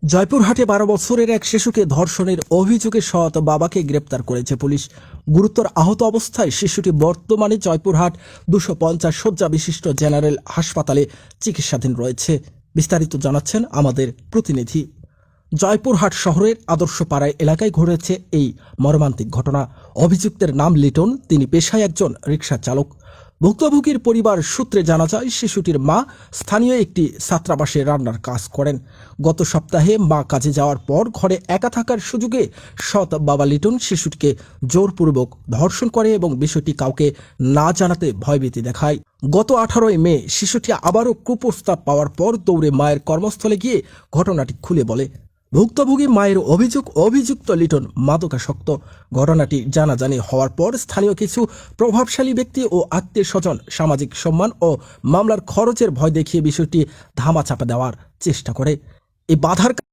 জয়পুরহাটে ১২ বছরের এক শিশুকে ধর্ষণের অভিযোগে সৎ বাবাকে গ্রেপ্তার করেছে পুলিশ। গুরুতর আহত অবস্থায় শিশুটি বর্তমানে জয়পুরহাট ২৫০ শয্যা বিশিষ্ট জেনারেল হাসপাতালে চিকিৎসাধীন রয়েছে। বিস্তারিত জানাচ্ছেন আমাদের প্রতিনিধি। জয়পুরহাট শহরের আদর্শপাড়ায় এলাকায় ঘটেছে এই মর্মান্তিক ঘটনা। অভিযুক্তের নাম লিটন, তিনি পেশায় একজন রিকশা চালক। ভুক্তভোগীর পরিবার সূত্রে জানা যায়, শিশুটির মা স্থানীয় একটি ছাত্রাবাসে রান্নার কাজ করেন। গত সপ্তাহে মা কাজে যাওয়ার পর ঘরে একা থাকার সুযোগে সৎ বাবা লিটন শিশুটিকে জোরপূর্বক ধর্ষণ করে এবং বিষয়টি কাউকে না জানাতে ভয়ভীতি দেখায়। গত ১৮ মে শিশুটি আবারও কুপ্রস্তাব পাওয়ার পর দৌড়ে মায়ের কর্মস্থলে গিয়ে ঘটনাটি খুলে বলে। ভুক্তভোগী মায়ের অভিযোগ, অভিযুক্ত লিটন মাদকাসক্ত। ঘটনাটি জানাজানি হওয়ার পর স্থানীয় কিছু প্রভাবশালী ব্যক্তি ও আত্মীয় স্বজন সামাজিক সম্মান ও মামলার খরচের ভয় দেখিয়ে বিষয়টি ধামাচাপা দেওয়ার চেষ্টা করে। এই বাধার